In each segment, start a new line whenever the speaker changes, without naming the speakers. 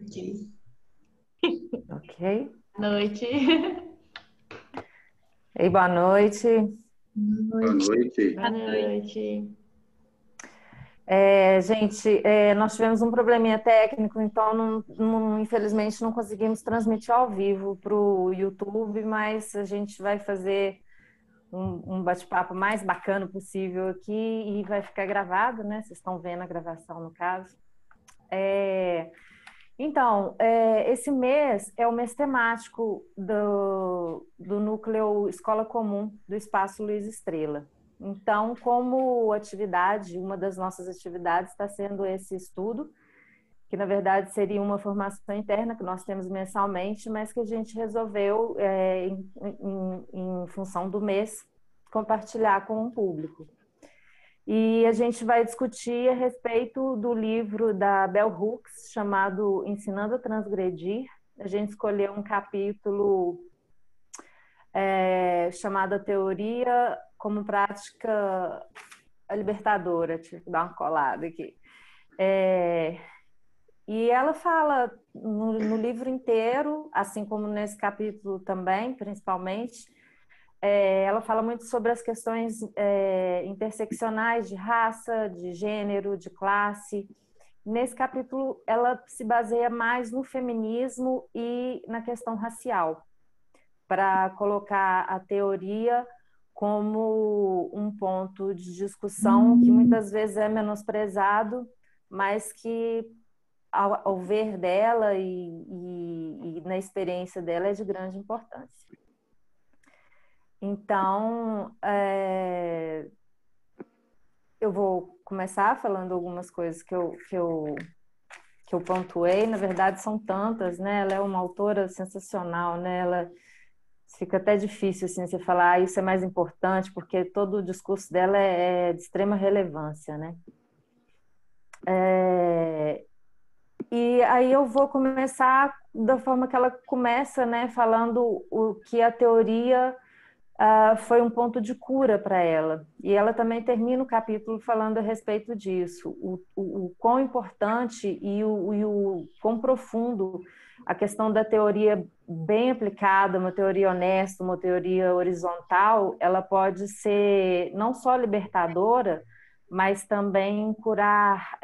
Ok.
Ok.
Boa noite.
Ei, boa noite.
Boa noite.
Boa noite.
Gente, nós tivemos um probleminha técnico, então infelizmente não conseguimos transmitir ao vivo para o YouTube, mas a gente vai fazer um bate-papo mais bacana possível aqui e vai ficar gravado, né? Vocês estão vendo a gravação no caso. Então, esse mês é o mês temático do núcleo Escola Comum do Espaço Luiz Estrela. Então, como atividade, uma das nossas atividades está sendo esse estudo, que na verdade seria uma formação interna que nós temos mensalmente, mas que a gente resolveu, em função do mês, compartilhar com o público. E a gente vai discutir a respeito do livro da Bell Hooks, chamado Ensinando a Transgredir. A gente escolheu um capítulo chamado A Teoria como Prática Libertadora. Tive que dar uma colada aqui. E ela fala no livro inteiro, assim como nesse capítulo também, principalmente, ela fala muito sobre as questões interseccionais de raça, de gênero, de classe. Nesse capítulo, ela se baseia mais no feminismo e na questão racial, para colocar a teoria como um ponto de discussão que muitas vezes é menosprezado, mas que, ao ver dela e na experiência dela, é de grande importância. Então, eu vou começar falando algumas coisas que eu pontuei. Na verdade, são tantas, né? Ela é uma autora sensacional, né? Ela fica até difícil assim, você falar isso é mais importante, porque todo o discurso dela é de extrema relevância, né? E aí eu vou começar da forma que ela começa, né? Falando o que a teoria foi um ponto de cura para ela. E ela também termina o capítulo falando a respeito disso, o quão importante e o quão profundo a questão da teoria bem aplicada, uma teoria honesta, uma teoria horizontal, ela pode ser não só libertadora, mas também curar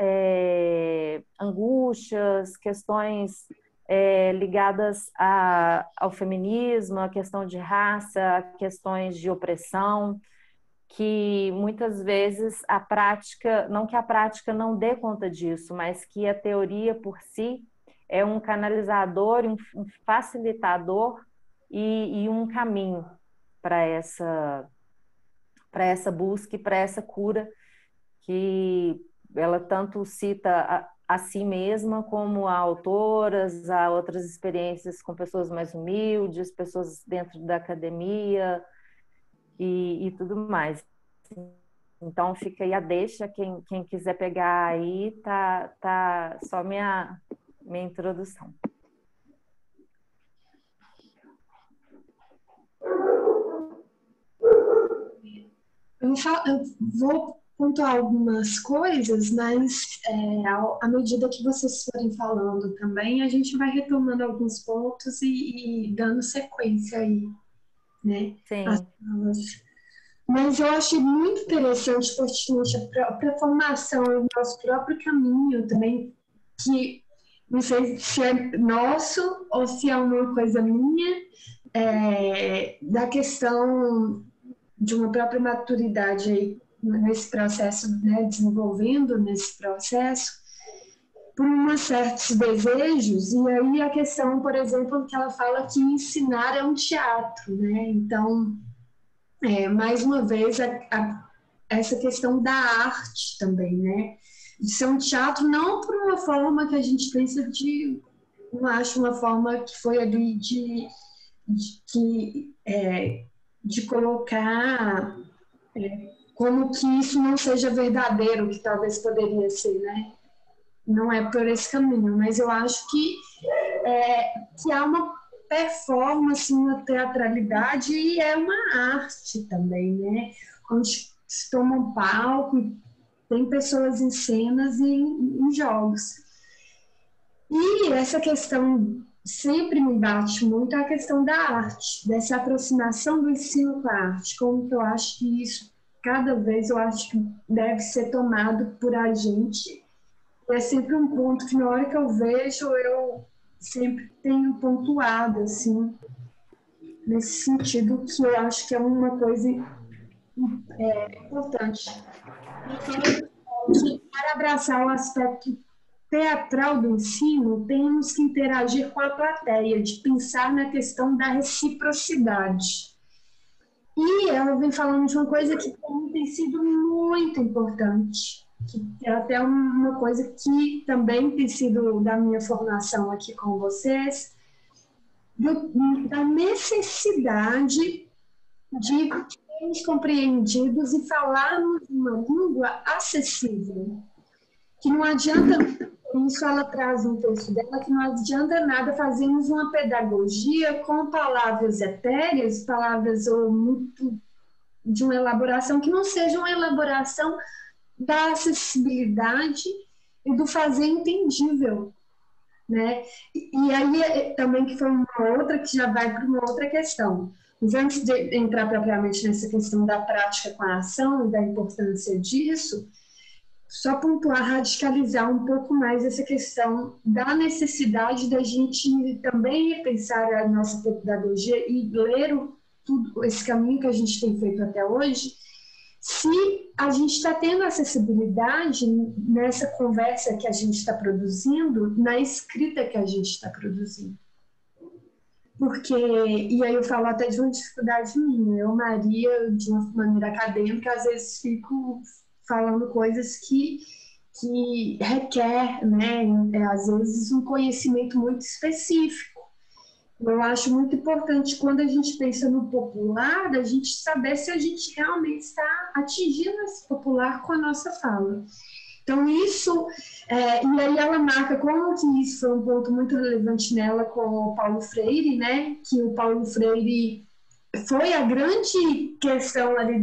angústias, questões ligadas ao feminismo, à questão de raça, a questões de opressão, que muitas vezes a prática, não que a prática não dê conta disso, mas que a teoria por si é um canalizador, um facilitador e um caminho para essa busca e para essa cura que ela tanto cita a si mesma como a autoras, a outras experiências com pessoas mais humildes, pessoas dentro da academia e tudo mais. Então fica aí a deixa, quem quiser pegar aí, tá só minha introdução.
Eu vou pontuar algumas coisas, mas à medida que vocês forem falando também, a gente vai retomando alguns pontos e dando sequência aí, né? As
Sim.
falas. Mas eu achei muito interessante, pertinente, a própria formação e o nosso próprio caminho também, que não sei se é nosso ou se é uma coisa minha, da questão de uma própria maturidade aí nesse processo, né, desenvolvendo nesse processo, por uns certos desejos, e aí a questão, por exemplo, que ela fala que ensinar é um teatro, né? Então, mais uma vez, essa questão da arte também, né? De ser um teatro não por uma forma que a gente pensa de, não acho uma forma que foi ali de colocar como que isso não seja verdadeiro, que talvez poderia ser, né? Não é por esse caminho, mas eu acho que há uma performance, uma teatralidade e é uma arte também, né? Onde se toma um palco, tem pessoas em cenas e em jogos. E essa questão sempre me bate muito a questão da arte, dessa aproximação do ensino com a arte, como que eu acho que isso, cada vez eu acho que deve ser tomado por a gente. É sempre um ponto que na hora que eu vejo, eu sempre tenho pontuado, assim, nesse sentido que eu acho que é uma coisa importante. E que para abraçar o aspecto teatral do ensino, temos que interagir com a plateia, de pensar na questão da reciprocidade. E ela vem falando de uma coisa que tem sido muito importante, que é até uma coisa que também tem sido da minha formação aqui com vocês, da necessidade de sermos compreendidos e falarmos uma língua acessível. Que não adianta, isso ela traz um texto dela, que não adianta nada fazermos uma pedagogia com palavras etéreas, palavras ou muito de uma elaboração que não seja uma elaboração da acessibilidade e do fazer entendível, né? E aí também que foi uma outra que já vai para uma outra questão. Mas antes de entrar propriamente nessa questão da prática com a ação e da importância disso, só pontuar, radicalizar um pouco mais essa questão da necessidade da gente também pensar a nossa pedagogia e ler tudo esse caminho que a gente tem feito até hoje, se a gente está tendo acessibilidade nessa conversa que a gente está produzindo, na escrita que a gente está produzindo. Porque, e aí eu falo até de uma dificuldade minha, eu, Maria, de uma maneira acadêmica, às vezes fico falando coisas que requer, né, às vezes um conhecimento muito específico. Eu acho muito importante, quando a gente pensa no popular, a gente saber se a gente realmente está atingindo esse popular com a nossa fala. Então, isso, e aí ela marca como que isso foi um ponto muito relevante nela com o Paulo Freire, né? Que o Paulo Freire foi a grande questão ali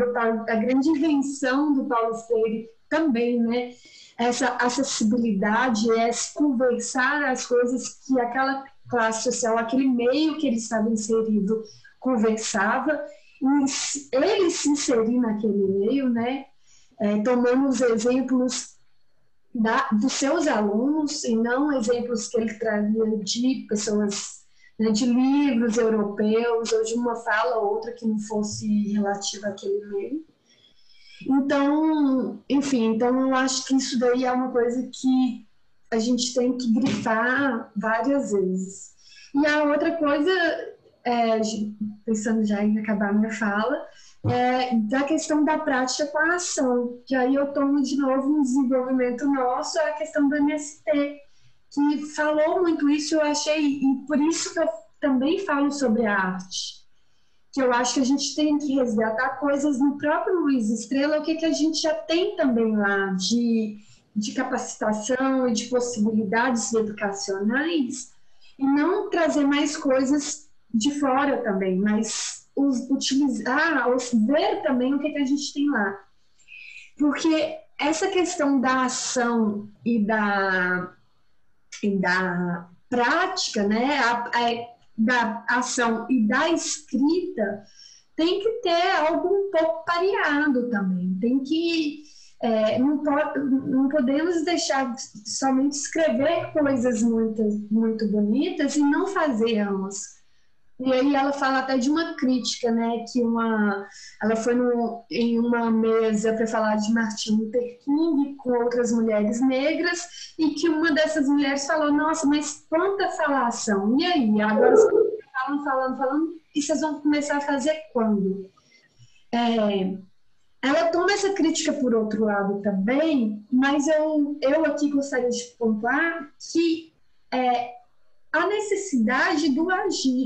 a grande invenção do Paulo Freire também, né? Essa acessibilidade, esse conversar as coisas que aquela classe social, aquele meio que ele estava inserido, conversava, e ele se inserir naquele meio, né? Tomando os exemplos dos seus alunos, e não exemplos que ele trazia de pessoas, né, de livros europeus, ou de uma fala ou outra que não fosse relativa àquele meio. Então, enfim, então eu acho que isso daí é uma coisa que a gente tem que grifar várias vezes. E a outra coisa, pensando já em acabar a minha fala, da questão da prática com a ação, que aí eu tomo de novo um desenvolvimento nosso, a questão do MST, que falou muito isso, eu achei, e por isso que eu também falo sobre a arte, que eu acho que a gente tem que resgatar coisas no próprio Luiz Estrela, o que a gente já tem também lá de capacitação e de possibilidades educacionais, e não trazer mais coisas de fora também, mas utilizar, ver também o que a gente tem lá. Porque essa questão da ação e da prática, né, da ação e da escrita, tem que ter algo um pouco pareado também. Tem que não podemos deixar somente escrever coisas muito bonitas e não fazermos. E aí ela fala até de uma crítica, né, que ela foi em uma mesa para falar de Martin Luther King com outras mulheres negras, e que uma dessas mulheres falou, nossa, mas quanta falação, e aí? Agora vocês falando, e vocês vão começar a fazer quando? Ela toma essa crítica por outro lado também, mas eu aqui gostaria de pontuar que a necessidade do agir,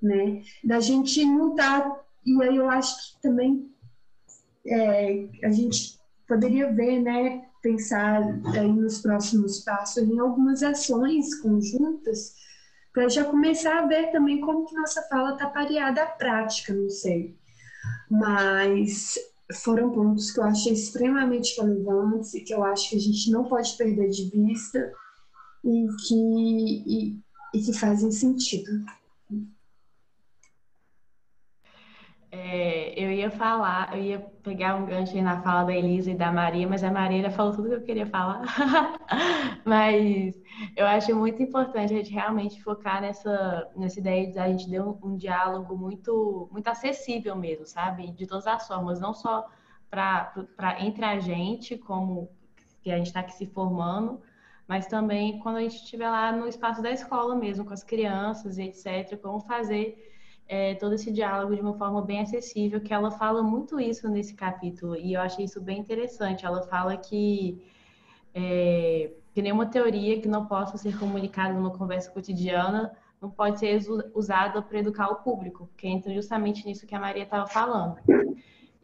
né? Da gente não estar. E aí eu acho que também a gente poderia ver, né? Pensar aí nos próximos passos em algumas ações conjuntas para já começar a ver também como que nossa fala está pareada à prática, não sei. Mas foram pontos que eu achei extremamente relevantes e que eu acho que a gente não pode perder de vista. e que fazem sentido.
Eu ia pegar um gancho aí na fala da Elisa e da Maria, mas a Maria já falou tudo que eu queria falar. Mas eu acho muito importante a gente realmente focar nessa ideia de a gente ter um diálogo muito acessível mesmo, sabe? De todas as formas, não só entre a gente, como que a gente está aqui se formando, mas também quando a gente estiver lá no espaço da escola mesmo, com as crianças e etc., como fazer todo esse diálogo de uma forma bem acessível, que ela fala muito isso nesse capítulo, e eu achei isso bem interessante. Ela fala que nenhuma teoria que não possa ser comunicada numa conversa cotidiana não pode ser usada para educar o público, que entra justamente nisso que a Maria estava falando.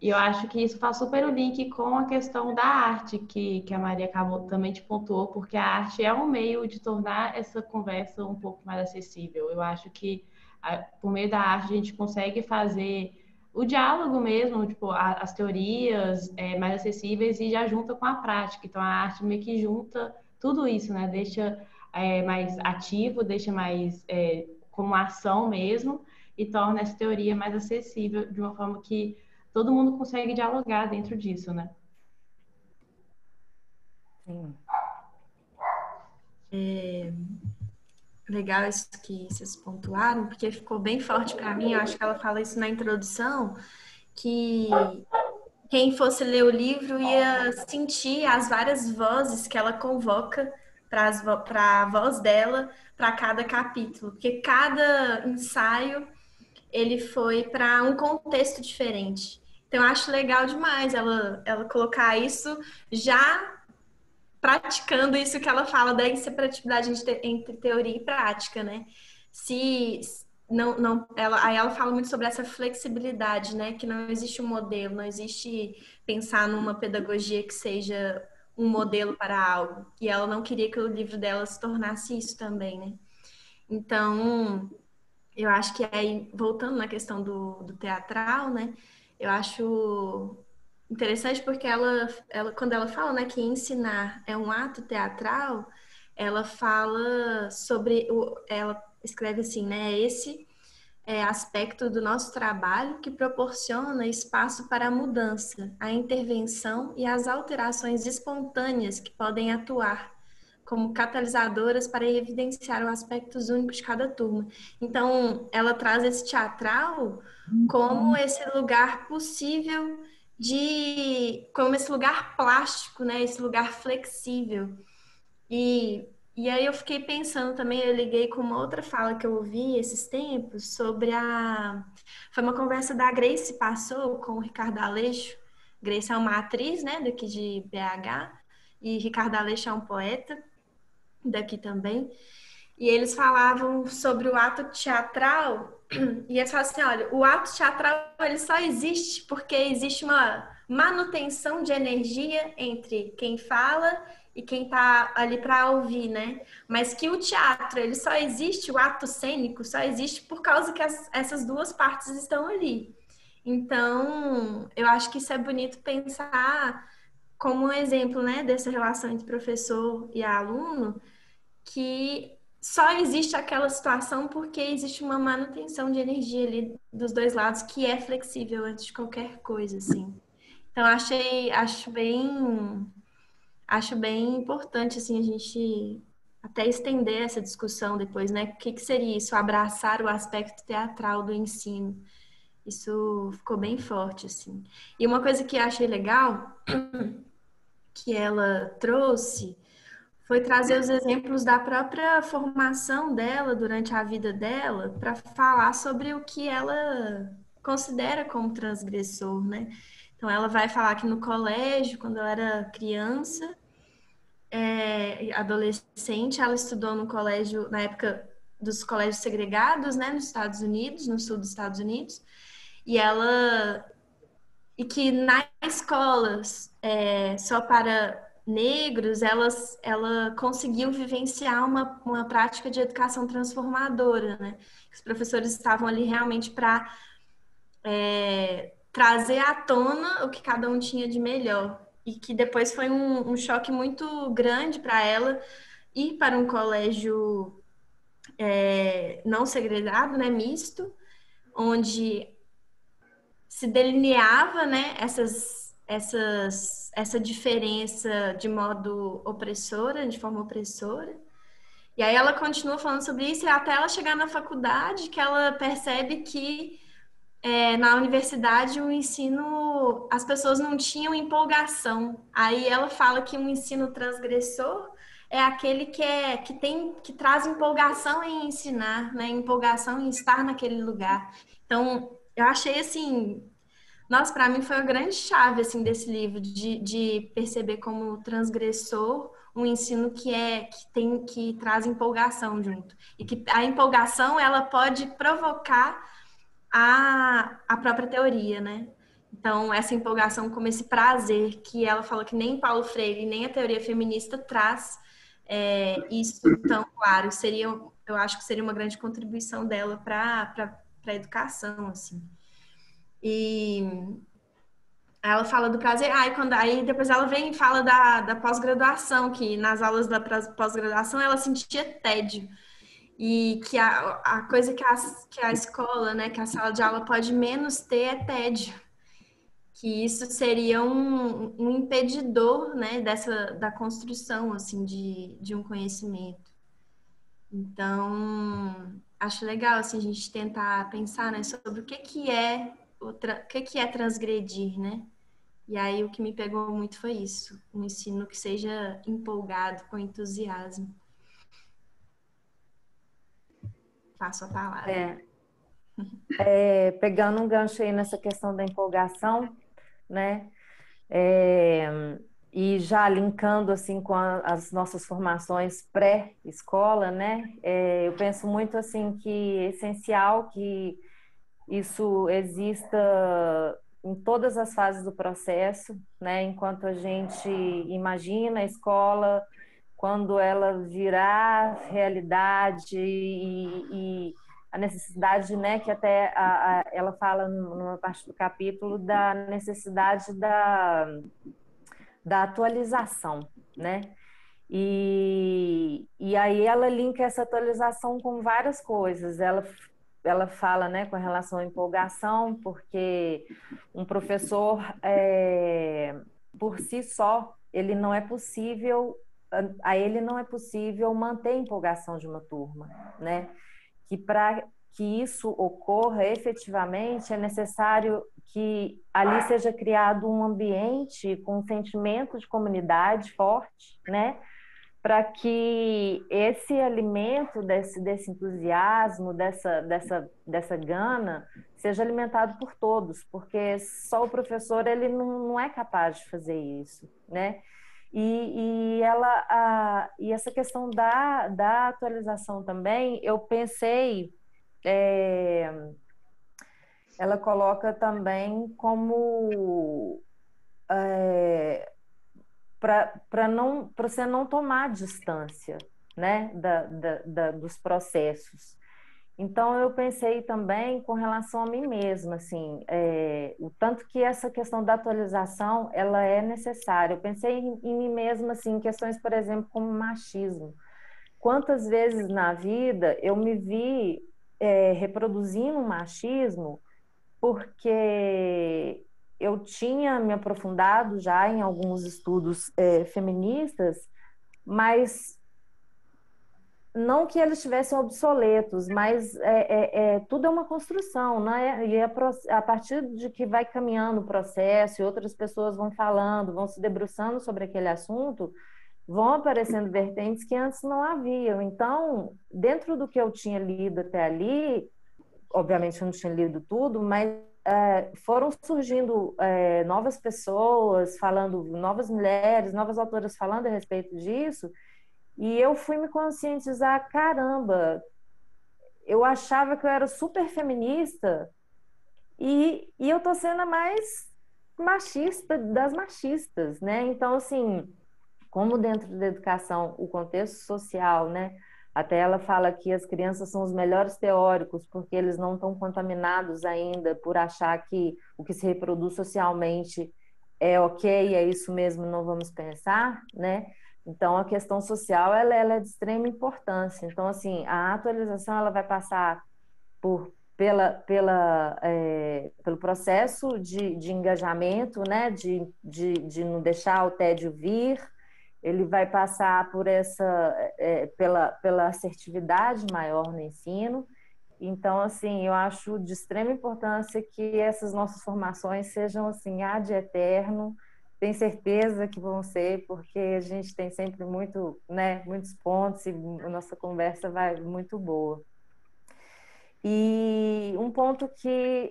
E eu acho que isso faz super o link com a questão da arte, que a Maria acabou também te pontuou, porque a arte é um meio de tornar essa conversa um pouco mais acessível. Eu acho que por meio da arte a gente consegue fazer o diálogo mesmo, tipo, as teorias mais acessíveis e já junta com a prática. Então a arte meio que junta tudo isso, né? Deixa mais ativo, deixa mais como ação mesmo e torna essa teoria mais acessível de uma forma que todo mundo consegue dialogar dentro disso, né?
Sim.
Legal isso que vocês pontuaram, porque ficou bem forte para mim. Eu acho que ela fala isso na introdução, que quem fosse ler o livro ia sentir as várias vozes que ela convoca para a voz dela para cada capítulo, porque cada ensaio ele foi para um contexto diferente. Então, eu acho legal demais ela colocar isso já praticando isso que ela fala da inseparabilidade entre teoria e prática, né? Se não, aí ela fala muito sobre essa flexibilidade, né? Que não existe um modelo, não existe pensar numa pedagogia que seja um modelo para algo. E ela não queria que o livro dela se tornasse isso também, né? Então, eu acho que aí, voltando na questão do teatral, né? Eu acho interessante porque quando ela fala, né, que ensinar é um ato teatral, ela fala sobre, ela escreve assim, né, esse aspecto do nosso trabalho que proporciona espaço para a mudança, a intervenção e as alterações espontâneas que podem atuar como catalisadoras para evidenciar os aspectos únicos de cada turma. Então, ela traz esse teatral como esse lugar possível como esse lugar plástico, né? Esse lugar flexível. E aí eu fiquei pensando também, eu liguei com uma outra fala que eu ouvi esses tempos sobre Foi uma conversa da Grace passou com o Ricardo Aleixo. Grace é uma atriz, né, daqui de BH, e Ricardo Aleixo é um poeta daqui também. E eles falavam sobre o ato teatral, e eles falavam assim, olha, o ato teatral ele só existe porque existe uma manutenção de energia entre quem fala e quem está ali para ouvir, né? Mas que o teatro, ele só existe, o ato cênico só existe por causa que essas duas partes estão ali. Então, eu acho que isso é bonito pensar como um exemplo, né, dessa relação entre professor e aluno, que só existe aquela situação porque existe uma manutenção de energia ali dos dois lados que é flexível antes de qualquer coisa, assim. Então, acho bem importante, assim, a gente até estender essa discussão depois, né? O que seria isso? Abraçar o aspecto teatral do ensino. Isso ficou bem forte, assim. E uma coisa que eu achei legal, que ela trouxe, foi trazer os exemplos da própria formação dela durante a vida dela para falar sobre o que ela considera como transgressor, né? Então, ela vai falar que no colégio, quando ela era criança, adolescente, ela estudou no colégio, na época dos colégios segregados, né, nos Estados Unidos, no sul dos Estados Unidos, e que nas escolas só para negros, ela conseguiu vivenciar uma prática de educação transformadora, né? Os professores estavam ali realmente para trazer à tona o que cada um tinha de melhor. E que depois foi um choque muito grande para ela ir para um colégio não segregado, né, misto, onde se delineava, né, essa diferença de modo opressora, de forma opressora. E aí ela continua falando sobre isso e até ela chegar na faculdade, que ela percebe que na universidade o ensino, as pessoas não tinham empolgação. Aí ela fala que um ensino transgressor é aquele que traz empolgação em ensinar, né? Empolgação em estar naquele lugar. Então, eu achei assim, nossa, para mim foi a grande chave assim desse livro de perceber como transgressor um ensino que traz empolgação junto e que a empolgação ela pode provocar a própria teoria, né? Então, essa empolgação como esse prazer que ela falou que nem Paulo Freire, nem a teoria feminista traz isso tão claro. Eu acho que seria uma grande contribuição dela para a educação, assim. E ela fala do prazer, aí depois ela vem e fala da pós-graduação, que nas aulas da pós-graduação ela sentia tédio. E que a coisa que a escola, né, que a sala de aula pode menos ter é tédio. Que isso seria um impedidor, né, da construção, assim, de um conhecimento. Então, acho legal, assim, a gente tentar pensar, né, sobre o que é transgredir, né? E aí o que me pegou muito foi isso, um ensino que seja empolgado, com entusiasmo. Passo a palavra.
Pegando um gancho aí nessa questão da empolgação, né? E já linkando assim com as nossas formações pré-escola, né? Eu penso muito assim que é essencial que isso exista em todas as fases do processo, né? Enquanto a gente imagina a escola, quando ela virar realidade e a necessidade, né, que até ela fala numa parte do capítulo da necessidade da atualização, né? E aí ela linka essa atualização com várias coisas. Ela fala, né, com relação à empolgação, porque um professor, por si só, ele não é possível, a ele não é possível manter a empolgação de uma turma, né? Que para que isso ocorra efetivamente é necessário que ali seja criado um ambiente com um sentimento de comunidade forte, né? Para que esse alimento desse entusiasmo, dessa gana, seja alimentado por todos, porque só o professor ele não é capaz de fazer isso, né? E essa questão da atualização também, eu pensei, ela coloca também como para você não tomar distância, né, dos processos. Então eu pensei também com relação a mim mesma, assim, o tanto que essa questão da atualização ela é necessária. Eu pensei em mim mesma, assim, em questões, por exemplo, como machismo. Quantas vezes na vida eu me vi reproduzindo um machismo porque eu tinha me aprofundado já em alguns estudos feministas, mas não que eles estivessem obsoletos, mas tudo é uma construção, né? E a partir de que vai caminhando o processo e outras pessoas vão falando, vão se debruçando sobre aquele assunto, vão aparecendo vertentes que antes não haviam. Então, dentro do que eu tinha lido até ali, obviamente eu não tinha lido tudo, mas foram surgindo novas pessoas falando, novas mulheres, novas autoras falando a respeito disso, e eu fui me conscientizar, caramba, eu achava que eu era super feminista e eu tô sendo a mais machista das machistas, né? Então, assim, como dentro da educação, o contexto social, né? Até ela fala que as crianças são os melhores teóricos porque eles não estão contaminados ainda por achar que o que se reproduz socialmente é ok, é isso mesmo, não vamos pensar, né? Então, a questão social ela é de extrema importância. Então, assim, a atualização ela vai passar pelo processo de engajamento, né? De não deixar o tédio vir. Ele vai passar pela assertividade maior no ensino. Então, assim, eu acho de extrema importância que essas nossas formações sejam, assim, ad eterno. Tenho certeza que vão ser, porque a gente tem sempre muitos pontos e a nossa conversa vai muito boa. E um ponto que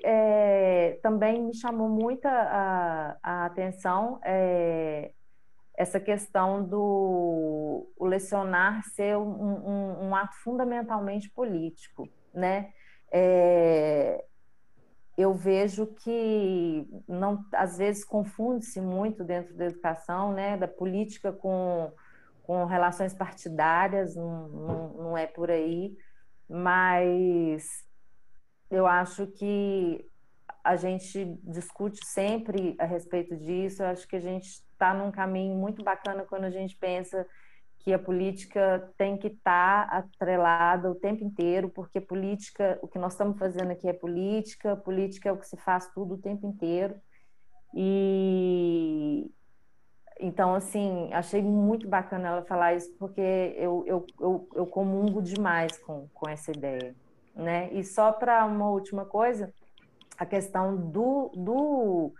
também me chamou muito a atenção é essa questão do o lecionar ser um ato fundamentalmente político, né? Eu vejo que não, às vezes confunde-se muito dentro da educação, né? Da política com relações partidárias, não é por aí, mas eu acho que a gente discute sempre a respeito disso. Eu acho que a gente está num caminho muito bacana quando a gente pensa que a política tem que estar atrelada o tempo inteiro, porque política, o que nós estamos fazendo aqui é política, política é o que se faz tudo o tempo inteiro. E então, assim, achei muito bacana ela falar isso, porque eu comungo demais com essa ideia, né? E só para uma última coisa, a questão do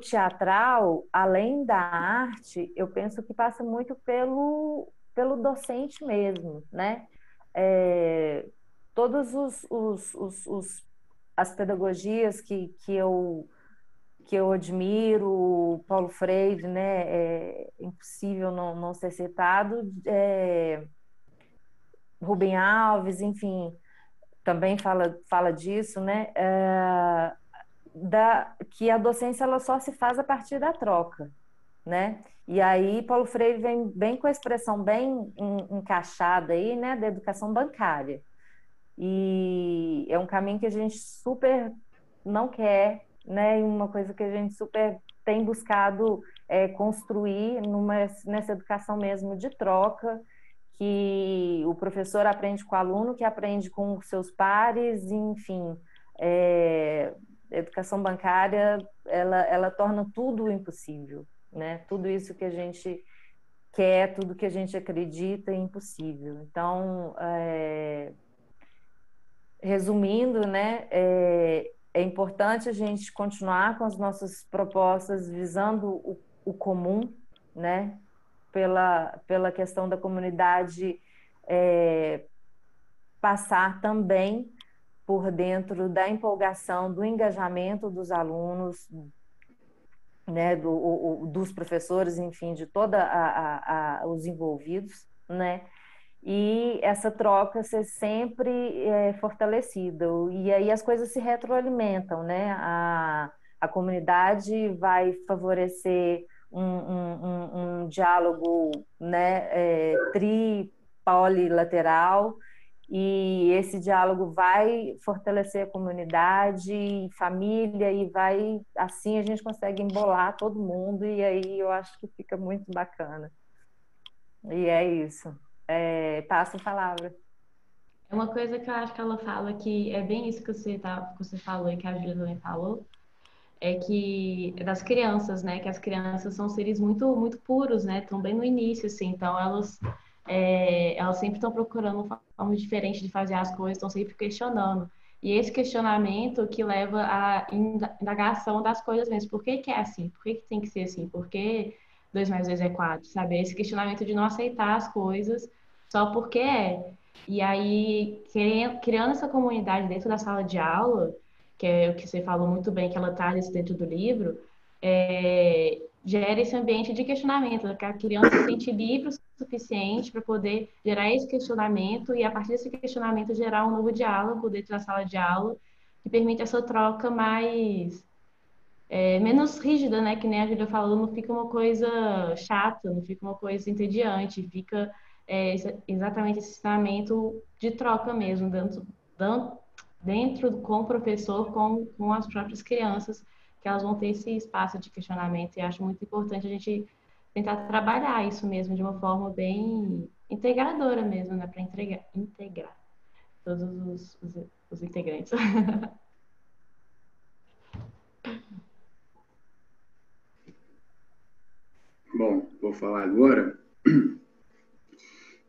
teatral, além da arte, eu penso que passa muito pelo docente mesmo, né? Todos as pedagogias que eu admiro, Paulo Freire, né? É impossível não ser citado, Rubem Alves, enfim, também fala disso, né? Que a docência ela só se faz a partir da troca, né? E aí Paulo Freire vem bem com a expressão bem encaixada aí, né, da educação bancária. E é um caminho que a gente super não quer, né? E uma coisa que a gente super tem buscado construir nessa educação mesmo de troca, que o professor aprende com o aluno, que aprende com os seus pares, enfim. A educação bancária, ela torna tudo impossível, né? Tudo isso que a gente quer, tudo que a gente acredita é impossível. Então, resumindo, né, é importante a gente continuar com as nossas propostas visando o comum, né? Pela questão da comunidade passar também por dentro da empolgação, do engajamento dos alunos, né, dos professores, enfim, de todos os envolvidos, né? E essa troca ser sempre fortalecida. E aí as coisas se retroalimentam, né? A comunidade vai favorecer um diálogo, né, polilateral, e esse diálogo vai fortalecer a comunidade, família, e vai, assim a gente consegue embolar todo mundo, e aí eu acho que fica muito bacana. E é isso. Passo a palavra.
É uma coisa que eu acho que ela fala que é bem isso que você falou e que a Júlia também falou, é que é das crianças, né? Que as crianças são seres muito, muito puros, né? Estão bem no início, assim. Então, elas sempre estão procurando uma forma diferente de fazer as coisas, estão sempre questionando. E esse questionamento que leva à indagação das coisas mesmo. Por que que é assim? Por que que tem que ser assim? Por que 2 mais 2 é 4? Sabe? Esse questionamento de não aceitar as coisas só porque é. E aí, criando essa comunidade dentro da sala de aula, que é o que você falou muito bem, que ela traz isso dentro do livro, gera esse ambiente de questionamento, que a criança se sente livre o suficiente para poder gerar esse questionamento e, a partir desse questionamento, gerar um novo diálogo dentro da sala de aula que permite essa troca menos rígida, né? Que nem a Júlia falou, não fica uma coisa chata, não fica uma coisa entediante, fica exatamente esse ensinamento de troca mesmo, dentro com o professor, com as próprias crianças, que elas vão ter esse espaço de questionamento. E acho muito importante a gente tentar trabalhar isso mesmo de uma forma bem integradora mesmo, né? Para integrar todos os integrantes.
Bom, vou falar agora.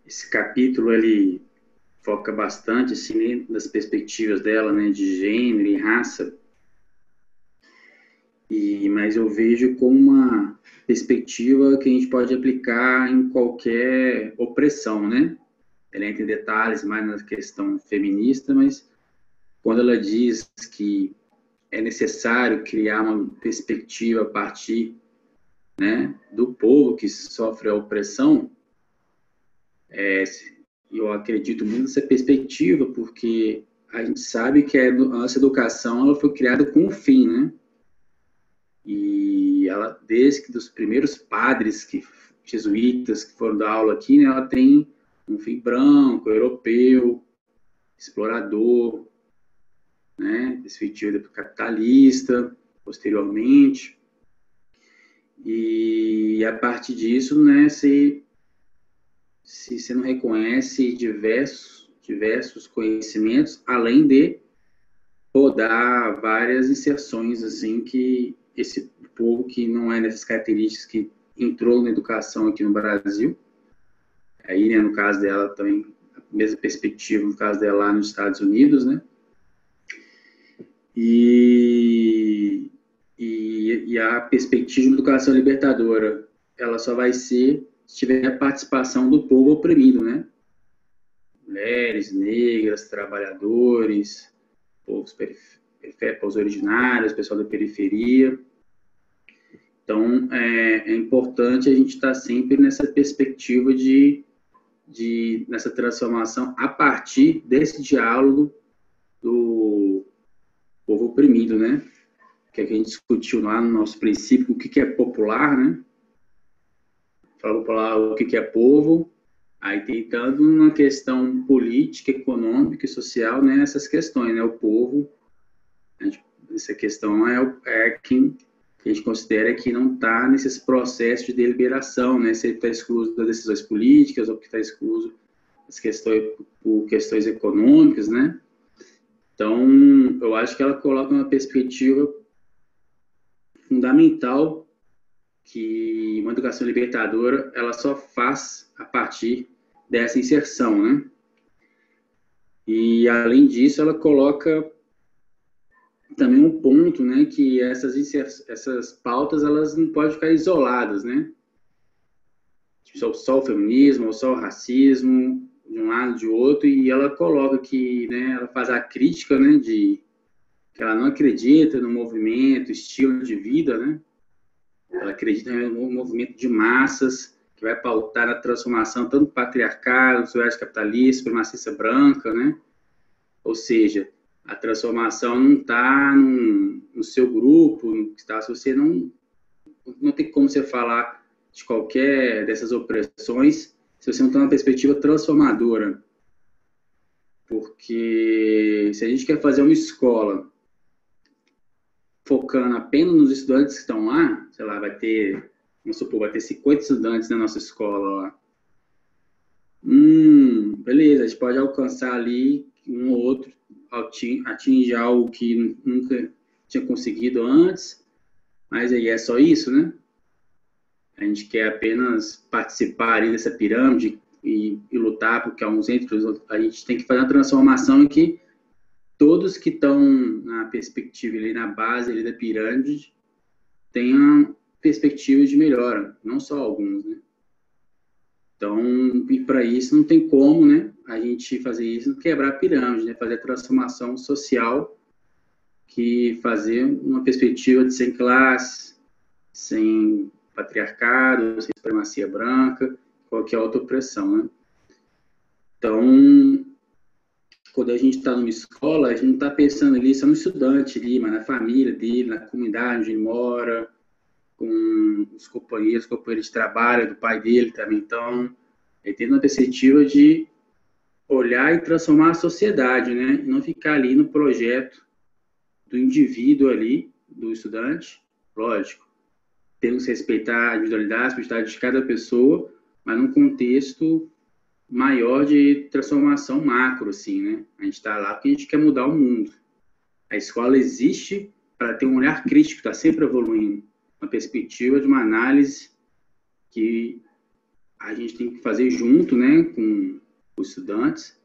Esse capítulo, ele foca bastante, assim, nas perspectivas dela, né, de gênero e raça. Mas eu vejo como uma perspectiva que a gente pode aplicar em qualquer opressão, né? Ela entra em detalhes mais na questão feminista, mas quando ela diz que é necessário criar uma perspectiva a partir, né, do povo que sofre a opressão, eu acredito muito nessa perspectiva, porque a gente sabe que a nossa educação ela foi criada com um fim, né? E ela, desde que dos primeiros padres jesuítas que foram dar aula aqui, né, ela tem um fim branco, europeu, explorador, né, perspectiva capitalista, posteriormente. E a partir disso, né, se você não reconhece diversos conhecimentos, além de podar várias inserções, assim, que esse povo que não é nessas características que entrou na educação aqui no Brasil, aí, né, no caso dela também, a mesma perspectiva no caso dela lá nos Estados Unidos, né, e a perspectiva de educação libertadora, ela só vai ser se tiver a participação do povo oprimido, né, mulheres, negras, trabalhadores, povos originários, pessoal da periferia. Então, é importante a gente estar sempre nessa perspectiva nessa transformação a partir desse diálogo do povo oprimido, né? Que a gente discutiu lá no nosso princípio, o que é popular, né? Falou para o que é povo, aí tentando uma questão política, econômica e social, né? Essas questões, né? O povo, essa questão é quem a gente considera que não está nesses processos de deliberação, né? Se ele está excluído das decisões políticas ou que está excluído por questões econômicas, né? Então, eu acho que ela coloca uma perspectiva fundamental que uma educação libertadora ela só faz a partir dessa inserção, né? E, além disso, ela coloca também um ponto, né, que essas pautas elas não podem ficar isoladas, né? Tipo, só o feminismo, ou só o racismo, de um lado, de outro, e ela coloca que, né, ela faz a crítica, né, que ela não acredita no movimento, estilo de vida, né? Ela acredita no movimento de massas que vai pautar a transformação tanto do patriarcado, do sociedade capitalista, supremacista branca, né? Ou seja, a transformação não está no seu grupo, se você não tem como você falar de qualquer dessas opressões se você não tem uma perspectiva transformadora. Porque se a gente quer fazer uma escola focando apenas nos estudantes que estão lá, sei lá, vai ter 50 estudantes na nossa escola lá. Beleza, a gente pode alcançar ali um ou outro, atingir algo que nunca tinha conseguido antes, mas aí é só isso, né? A gente quer apenas participar ali dessa pirâmide e lutar porque uns entre os outros. A gente tem que fazer uma transformação em que todos que estão na perspectiva ali, na base ali da pirâmide, tenham perspectivas de melhora, não só alguns, né? Então, e para isso não tem como, né, a gente fazer isso, quebrar a pirâmide, né, fazer a transformação social, que fazer uma perspectiva de sem classe, sem patriarcado, sem supremacia branca, qualquer outra opressão, né? Então, quando a gente está numa escola, a gente não está pensando ali só no estudante ali, mas na família dele, na comunidade onde ele mora, com os companheiros de trabalho do pai dele também. Então, ele tem uma perspectiva de olhar e transformar a sociedade, né? E não ficar ali no projeto do indivíduo ali, do estudante, lógico. temos que respeitar a individualidade, a especificidade de cada pessoa, mas num contexto maior de transformação macro, assim, né? A gente está lá porque a gente quer mudar o mundo. A escola existe para ter um olhar crítico, está sempre evoluindo, uma perspectiva de uma análise que a gente tem que fazer junto, né, com os estudantes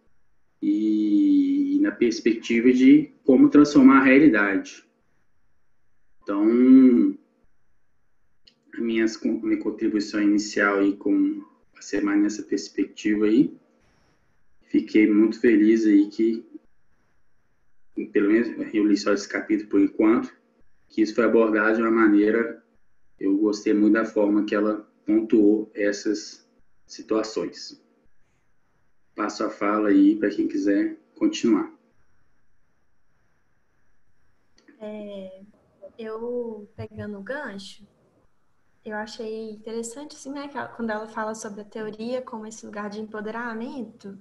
e na perspectiva de como transformar a realidade. Então, a minha contribuição inicial aí a ser mais nessa perspectiva aí, fiquei muito feliz aí que, pelo menos eu li só esse capítulo por enquanto, que isso foi abordado de uma maneira, eu gostei muito da forma que ela pontuou essas situações. Passo a fala aí para quem quiser continuar.
Eu, pegando o gancho, eu achei interessante, assim, né, quando ela fala sobre a teoria como esse lugar de empoderamento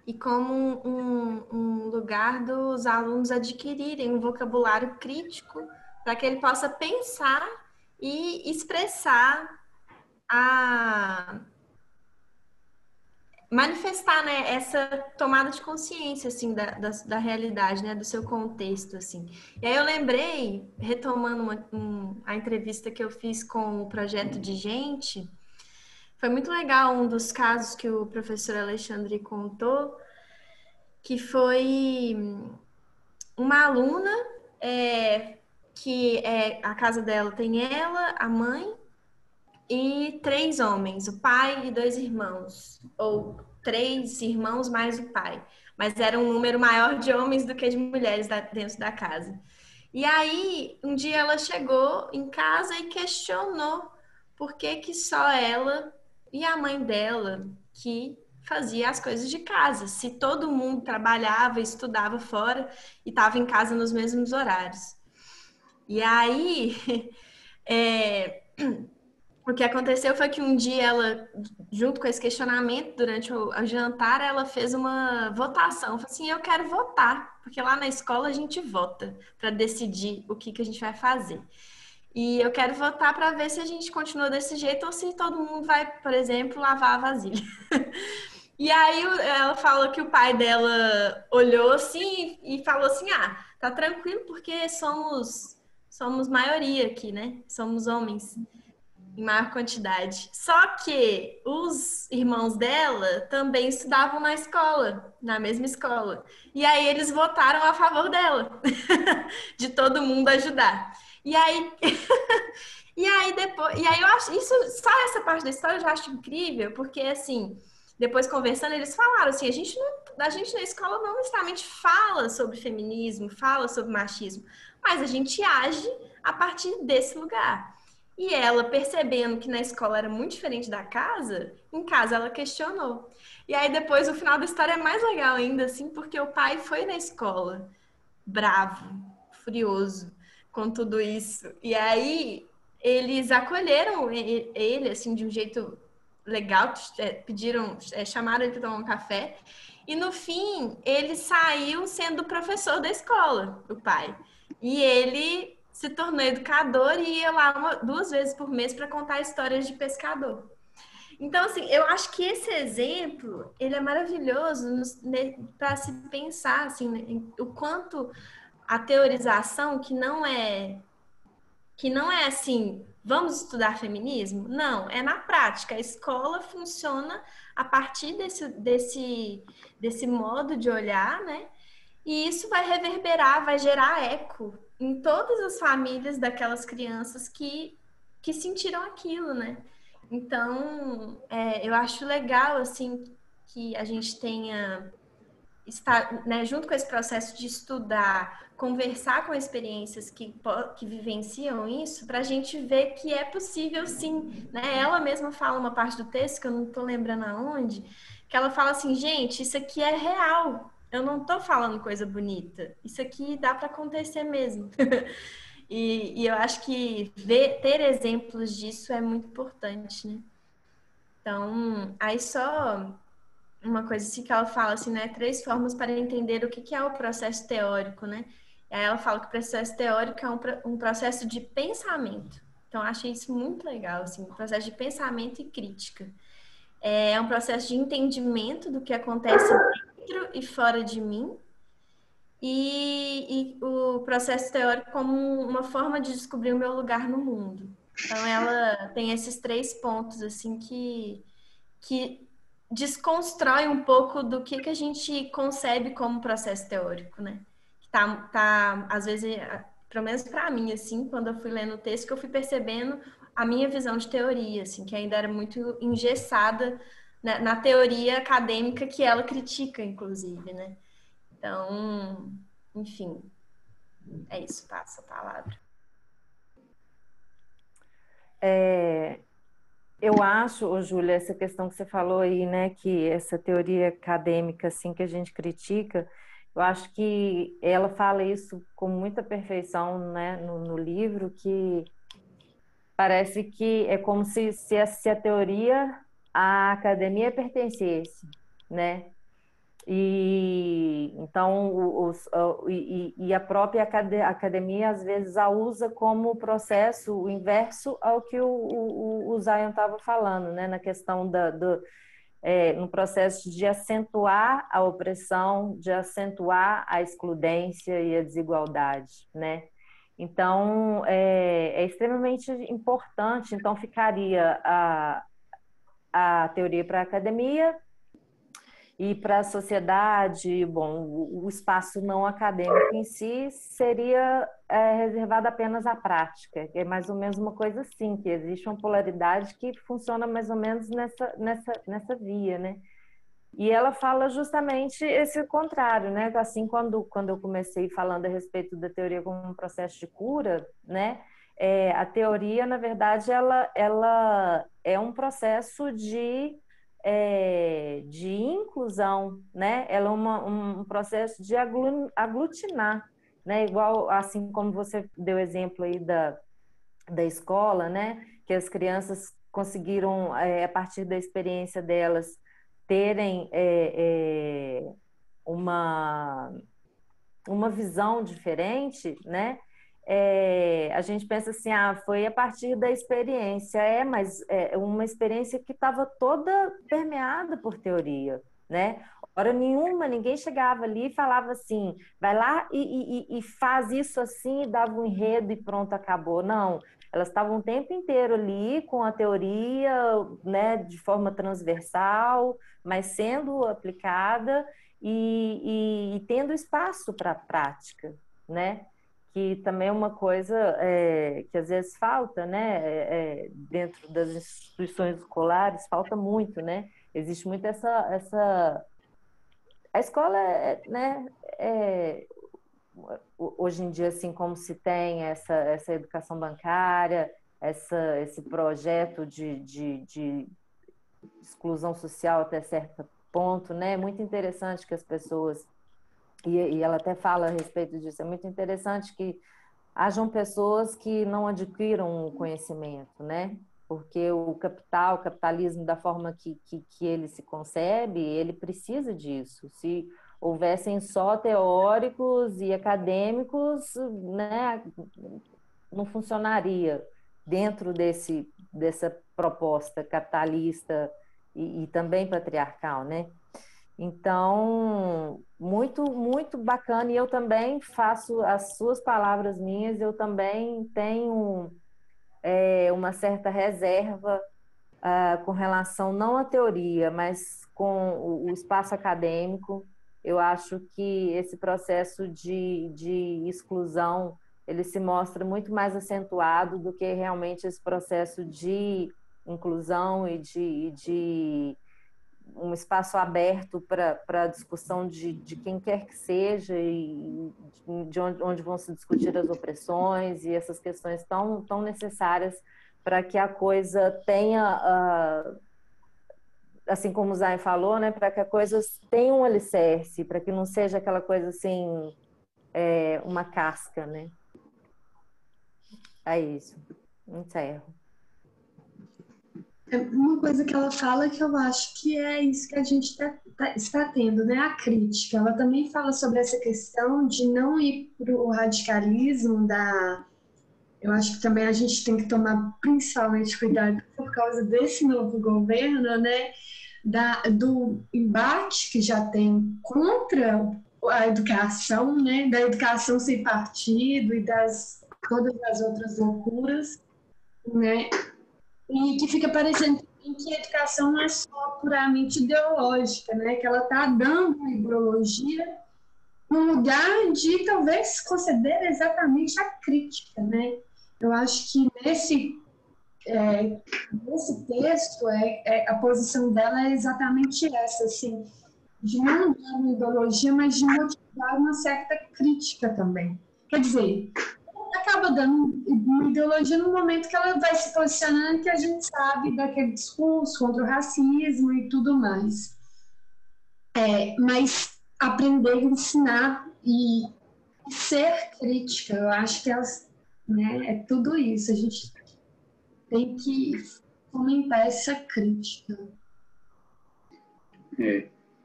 e como um lugar dos alunos adquirirem um vocabulário crítico para que ele possa pensar e expressar manifestar, né, essa tomada de consciência, assim, da realidade, né, do seu contexto, assim. E aí eu lembrei, retomando a entrevista que eu fiz com o Projeto de Gente, foi muito legal um dos casos que o professor Alexandre contou, que foi uma aluna que a casa dela tem ela, a mãe, e 3 homens, o pai e 2 irmãos, ou 3 irmãos mais o pai. Mas era um número maior de homens do que de mulheres dentro da casa. E aí, um dia ela chegou em casa e questionou por que só ela e a mãe dela que fazia as coisas de casa, se todo mundo trabalhava, estudava fora e estava em casa nos mesmos horários. E aí, o que aconteceu foi que um dia ela, junto com esse questionamento, durante o jantar, ela fez uma votação. Falou assim, eu quero votar, porque lá na escola a gente vota para decidir o que a gente vai fazer. E eu quero votar para ver se a gente continua desse jeito ou se todo mundo vai, por exemplo, lavar a vasilha. E aí ela falou que o pai dela olhou assim e falou assim, tá tranquilo porque somos maioria aqui, né? Somos homens em maior quantidade. Só que os irmãos dela também estudavam na escola, na mesma escola. E aí eles votaram a favor dela, de todo mundo ajudar. E aí, depois, eu acho isso, só essa parte da história eu já acho incrível, porque assim, depois conversando, eles falaram assim, a gente na escola não necessariamente fala sobre feminismo, fala sobre machismo, mas a gente age a partir desse lugar. E ela, percebendo que na escola era muito diferente da casa, em casa ela questionou. E aí depois o final da história é mais legal ainda, assim, porque o pai foi na escola, bravo, furioso com tudo isso. E aí eles acolheram ele, assim, de um jeito legal, chamaram ele para tomar um café. E no fim, ele saiu sendo professor da escola, o pai. E ele se tornou educador e ia lá 2 vezes por mês para contar histórias de pescador. Então, assim, eu acho que esse exemplo, ele é maravilhoso para se pensar, assim, o quanto a teorização, que não é assim, vamos estudar feminismo? Não, é na prática. A escola funciona a partir desse modo de olhar, né? E isso vai reverberar, vai gerar eco em todas as famílias daquelas crianças que sentiram aquilo, né? Então, eu acho legal, assim, que a gente tenha, né, junto com esse processo de estudar, conversar com experiências que vivenciam isso, para a gente ver que é possível, sim, né? Ela mesma fala uma parte do texto, que eu não estou lembrando aonde, que ela fala assim, gente, isso aqui é real, eu não tô falando coisa bonita. Isso aqui dá para acontecer mesmo. E eu acho que ter exemplos disso é muito importante, né? Então, aí só uma coisa assim que ela fala, assim, né? 3 formas para entender o que é o processo teórico, né? E aí ela fala que o processo teórico é um processo de pensamento. Então, eu achei isso muito legal, assim, um processo de pensamento e crítica. É um processo de entendimento do que acontece dentro e fora de mim, e o processo teórico como uma forma de descobrir o meu lugar no mundo. Então, ela tem esses 3 pontos, assim, que desconstrói um pouco do que a gente concebe como processo teórico, né? Às vezes, pelo menos para mim, assim, quando eu fui lendo o texto, que eu fui percebendo a minha visão de teoria, assim, que ainda era muito engessada na teoria acadêmica que ela critica, inclusive, né? Então, enfim, é isso, passo a palavra.
Eu acho, ô, Júlia, essa questão que você falou aí, né, que essa teoria acadêmica, assim, que a gente critica, eu acho que ela fala isso com muita perfeição, né, no livro, que parece que é como se a teoria à academia pertencesse, né? E então e a própria academia às vezes a usa como processo o inverso ao que o Zion estava falando, né? Na questão no processo de acentuar a opressão, de acentuar a excludência e a desigualdade, né? Então é extremamente importante. Então ficaria a teoria para a academia. E para a sociedade, bom, o espaço não acadêmico em si seria reservado apenas à prática, que é mais ou menos uma coisa assim, que existe uma polaridade que funciona mais ou menos nessa via, né? E ela fala justamente esse contrário, né? Assim, quando eu comecei falando a respeito da teoria como um processo de cura, né? A teoria, na verdade, ela é um processo de inclusão, né? Ela é um processo de aglutinar, né? Igual, assim como você deu exemplo aí da escola, né? Que as crianças conseguiram, a partir da experiência delas, terem uma visão diferente, né? A gente pensa assim, foi a partir da experiência, mas é uma experiência que estava toda permeada por teoria, né? Hora nenhuma, ninguém chegava ali e falava assim, vai lá e faz isso assim, e dava um enredo e pronto, acabou. Não, elas estavam o tempo inteiro ali com a teoria, né, de forma transversal, mas sendo aplicada e tendo espaço para a prática, né? Que também é uma coisa que às vezes falta, né? Dentro das instituições escolares, falta muito, né? Existe muito essa... A escola, né? Hoje em dia, assim como se tem essa educação bancária, esse projeto de exclusão social até certo ponto, né? É muito interessante que as pessoas, e ela até fala a respeito disso, é muito interessante que hajam pessoas que não adquiram o conhecimento, né? Porque o capitalismo, da forma que ele se concebe, ele precisa disso. Se houvessem só teóricos e acadêmicos, né, não funcionaria dentro dessa proposta capitalista e também patriarcal, né? Então, muito, muito bacana. E eu também faço as suas palavras minhas, eu também tenho uma certa reserva com relação não à teoria, mas com o espaço acadêmico. Eu acho que esse processo de exclusão ele se mostra muito mais acentuado do que realmente esse processo de inclusão e de um espaço aberto para a discussão de quem quer que seja e de onde vão se discutir as opressões e essas questões tão necessárias para que a coisa tenha, assim como o Zay falou, né, para que a coisa tenha um alicerce, para que não seja aquela coisa assim, uma casca, né? É isso. Encerro.
Uma coisa que ela fala que eu acho que é isso que a gente está tendo, né? A crítica. Ela também fala sobre essa questão de não ir para o radicalismo Eu acho que também a gente tem que tomar principalmente cuidado por causa desse novo governo, né? Do embate que já tem contra a educação, né? Da educação sem partido e todas as outras loucuras, né? E que fica parecendo que a educação não é só puramente ideológica, né? Que ela está dando uma ideologia no lugar de talvez conceder exatamente a crítica, né? Eu acho que nesse texto a posição dela é exatamente essa, assim, de não dar uma ideologia, mas de motivar uma certa crítica também. Quer dizer, acaba dando uma ideologia no momento que ela vai se posicionando, que a gente sabe daquele discurso contra o racismo e tudo mais. Mas aprender a ensinar e ser crítica, eu acho que né, é tudo isso. A gente tem que fomentar essa crítica.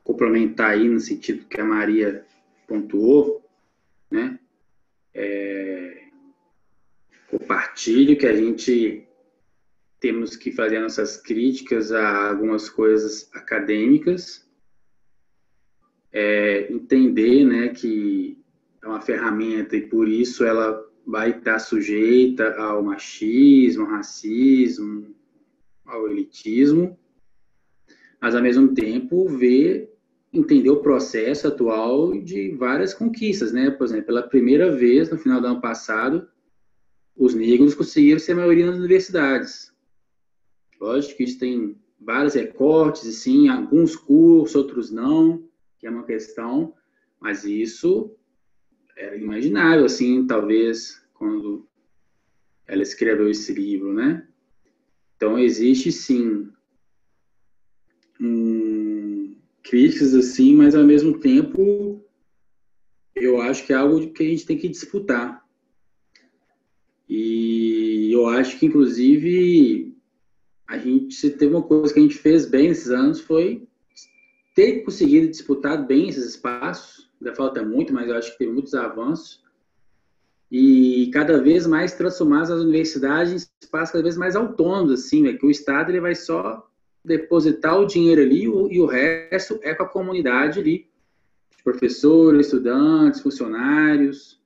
Complementar aí no sentido que a Maria pontuou, né? Compartilho que a gente temos que fazer nossas críticas a algumas coisas acadêmicas, entender, né, que é uma ferramenta e por isso ela vai estar sujeita ao machismo, ao racismo, ao elitismo, mas ao mesmo tempo entender o processo atual de várias conquistas, né? Por exemplo, pela primeira vez, no final do ano passado, os negros conseguiram ser a maioria nas universidades. Lógico que isso tem vários recortes, assim, alguns cursos, outros não, que é uma questão, mas isso era imaginável, assim, talvez, quando ela escreveu esse livro, né? Então, existe, sim, críticas, assim, mas, ao mesmo tempo, eu acho que é algo que a gente tem que disputar. E eu acho que, inclusive, se teve uma coisa que a gente fez bem nesses anos foi ter conseguido disputar bem esses espaços. Ainda falta muito, mas eu acho que teve muitos avanços. E cada vez mais transformar as universidades em espaços cada vez mais autônomos, assim, né? Que o Estado ele vai só depositar o dinheiro ali e o resto é com a comunidade ali, professores, estudantes, funcionários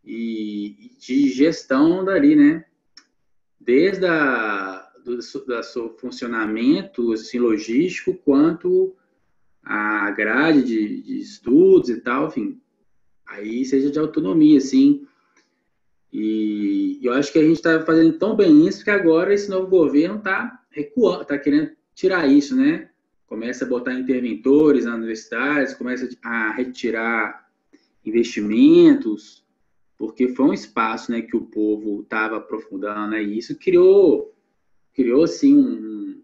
e de gestão dali, né? Desde do seu funcionamento assim, logístico, quanto a grade de estudos e tal, enfim, aí seja de autonomia, assim. E eu acho que a gente está fazendo tão bem isso que agora esse novo governo está recuando, está querendo tirar isso, né? Começa a botar interventores nas universidades, começa a retirar investimentos, porque foi um espaço, né, que o povo estava aprofundando, né? E isso criou assim,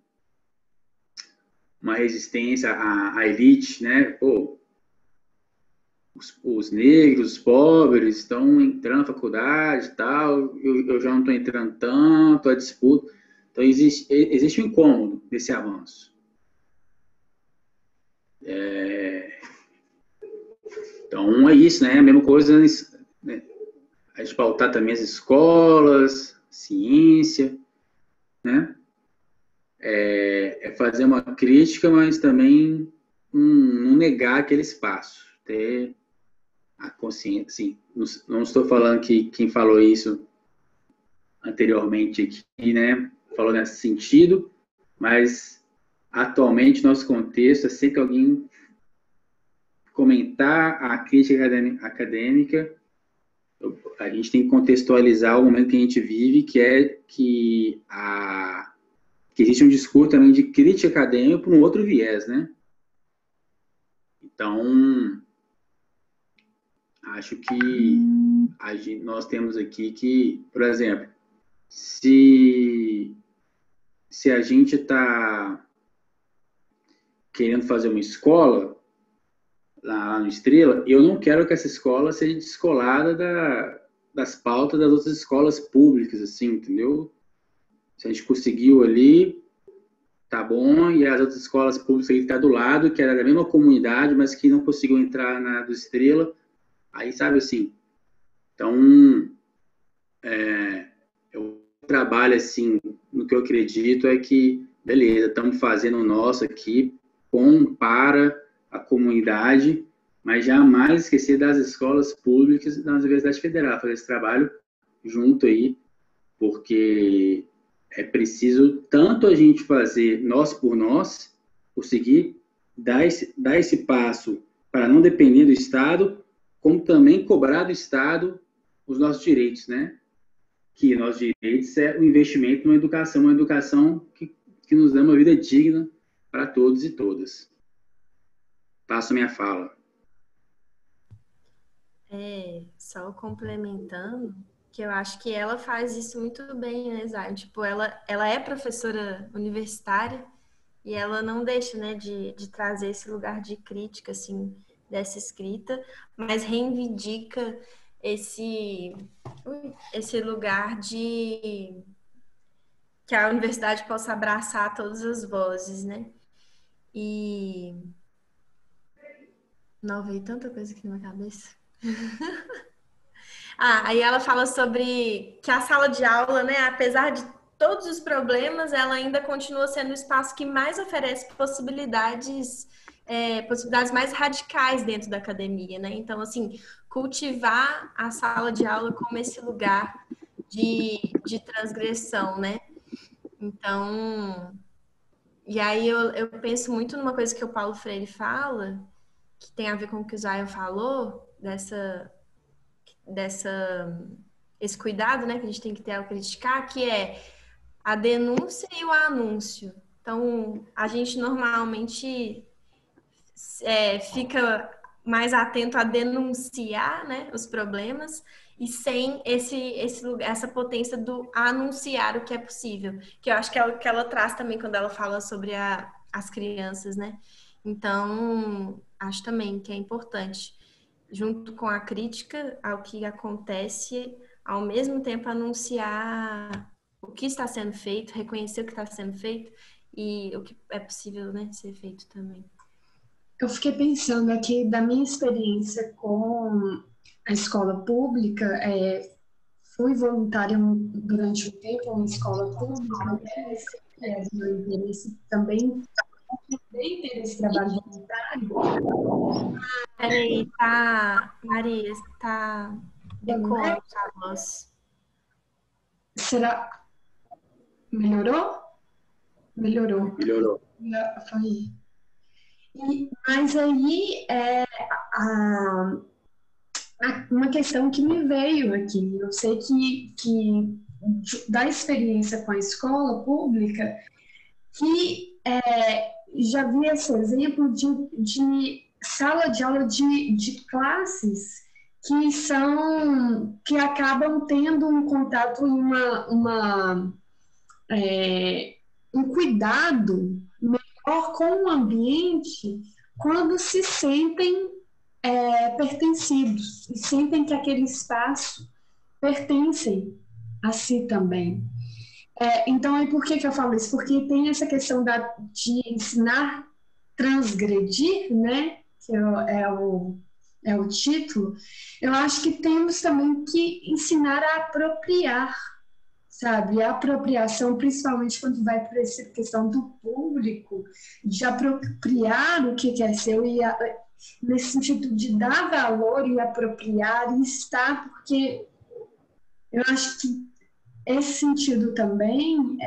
uma resistência à elite, né? Pô, os negros, os pobres estão entrando na faculdade e tal, eu já não estou entrando tanto, a disputa. Então, existe um incômodo desse avanço. Então, é isso, né? A mesma coisa, né? A gente pautar também as escolas, ciência, né? Fazer uma crítica, mas também não negar aquele espaço, ter a consciência, assim, não estou falando que quem falou isso anteriormente aqui, né, falou nesse sentido, mas atualmente nosso contexto é sempre alguém comentar a crítica acadêmica, a gente tem que contextualizar o momento que a gente vive, que é que existe um discurso também de crítica acadêmica por um outro viés, né? Então, acho que nós temos aqui que, por exemplo, se a gente está querendo fazer uma escola lá no Estrela, eu não quero que essa escola seja descolada das pautas das outras escolas públicas, assim, entendeu? Se a gente conseguiu ali, tá bom, e as outras escolas públicas que estão do lado, que era da mesma comunidade, mas que não conseguiu entrar na do Estrela, aí, sabe assim, então, trabalho, assim, no que eu acredito é que, beleza, estamos fazendo o nosso aqui para a comunidade, mas jamais esquecer das escolas públicas e da Universidade Federal, fazer esse trabalho junto aí, porque é preciso tanto a gente fazer nós por nós, conseguir dar esse passo para não depender do Estado, como também cobrar do Estado os nossos direitos, né? Que nossos direitos é o investimento numa educação que nos dá uma vida digna para todos e todas. Passo minha fala.
Só complementando, que eu acho que ela faz isso muito bem, né, Zay? Tipo, ela é professora universitária e ela não deixa, né, de trazer esse lugar de crítica, assim, dessa escrita, mas reivindica esse, esse lugar de que a universidade possa abraçar todas as vozes, né? E não veio tanta coisa aqui na minha cabeça. Aí ela fala sobre que a sala de aula, né, apesar de todos os problemas, ela ainda continua sendo o espaço que mais oferece possibilidades, possibilidades mais radicais dentro da academia, né? Então, assim, cultivar a sala de aula como esse lugar de transgressão, né? Então, e aí eu penso muito numa coisa que o Paulo Freire fala, que tem a ver com o que o Zion falou, esse cuidado, né, que a gente tem que ter ao criticar, que é a denúncia e o anúncio. Então, a gente normalmente fica mais atento a denunciar, né, os problemas e sem essa potência do anunciar o que é possível, que eu acho que é o que ela traz também quando ela fala sobre as crianças, né? Então, acho também que é importante, junto com a crítica ao que acontece, ao mesmo tempo anunciar o que está sendo feito, reconhecer o que está sendo feito e o que é possível, né, ser feito também.
Eu fiquei pensando aqui da minha experiência com a escola pública, fui voluntária durante um tempo em escola pública, né? Esse é do meu interesse também, tem esse trabalho voluntário.
Peraí, Maria, está ecoando a voz.
Será? Melhorou? Melhorou.
Melhorou.
Foi. Mas aí uma questão que me veio aqui. Eu sei que da experiência com a escola pública, que já vi esse exemplo de sala de aula de classes que acabam tendo um contato, um cuidado melhor com o ambiente quando se sentem pertencidos e sentem que aquele espaço pertencem a si também. Então, por que eu falo isso? Porque tem essa questão de ensinar transgredir, né? Que é o título. Eu acho que temos também que ensinar a apropriar, sabe? A apropriação, principalmente quando vai para essa questão do público, de apropriar o que é seu nesse sentido de dar valor e apropriar e estar, porque eu acho que esse sentido também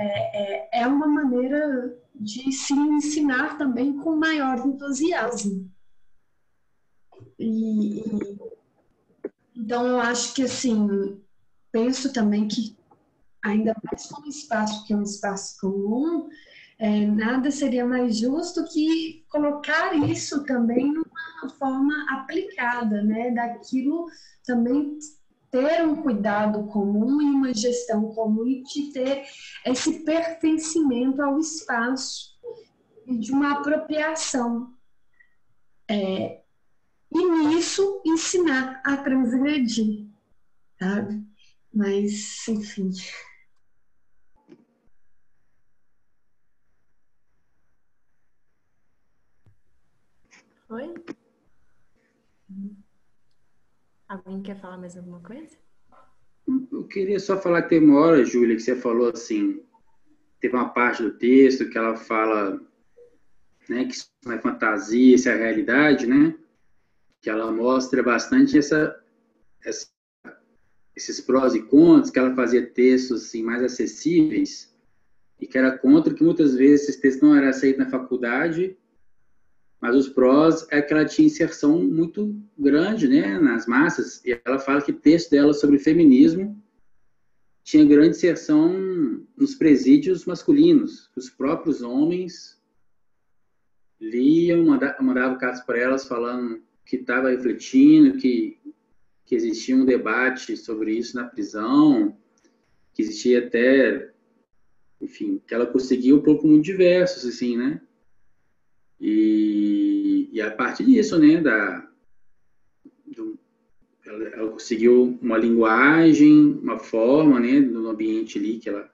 é uma maneira de se ensinar também com maior entusiasmo. Então, eu acho que, assim, penso também que, ainda mais como espaço que é um espaço comum, nada seria mais justo que colocar isso também numa forma aplicada, né? Daquilo também ter um cuidado comum e uma gestão comum e de ter esse pertencimento ao espaço e de uma apropriação. E nisso ensinar a transgredir, sabe? Mas, enfim.
Oi? Alguém quer falar mais alguma coisa?
Eu queria só falar que tem uma hora, Júlia, que você falou assim, teve uma parte do texto que ela fala, né, que isso não é fantasia, isso é a realidade, né? Que ela mostra bastante esses prós e contras, que ela fazia textos assim, mais acessíveis, e que era contra que muitas vezes esses textos não eram aceitos na faculdade, mas os prós é que ela tinha inserção muito grande, né, nas massas, e ela fala que o texto dela sobre feminismo tinha grande inserção nos presídios masculinos, os próprios homens liam, mandavam cartas para elas falando que estava refletindo, que existia um debate sobre isso na prisão, que existia até, enfim, que ela conseguiu um pouco muito diversos, assim, né? E a partir disso, né, ela conseguiu uma linguagem, uma forma, né, no ambiente ali que ela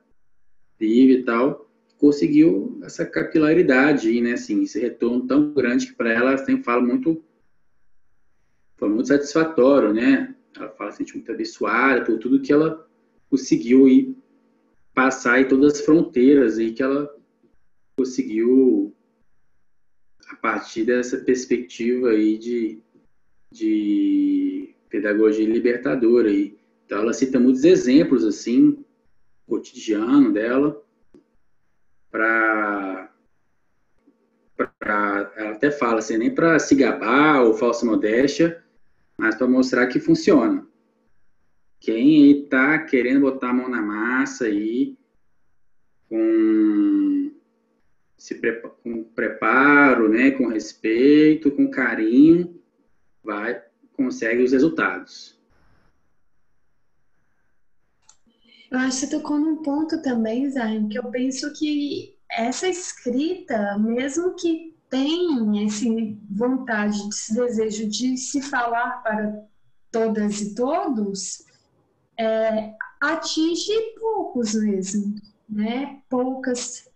vive e tal, conseguiu essa capilaridade aí, né, assim, esse retorno tão grande que para ela sempre fala muito, foi muito satisfatório, né? Ela fala assim, muito abençoada por tudo que ela conseguiu ir passar em todas as fronteiras aí que ela conseguiu a partir dessa perspectiva aí de pedagogia libertadora aí. Então ela cita muitos exemplos assim, cotidiano dela, ela até fala assim, nem para se gabar ou falsa modéstia, mas para mostrar que funciona. Quem está querendo botar a mão na massa aí, com preparo, né, com respeito, com carinho, consegue os resultados.
Eu acho que você tocou num ponto também, Zayn, que eu penso que essa escrita, mesmo que tenha esse vontade, esse desejo de se falar para todas e todos, atinge poucos mesmo, né? Poucas,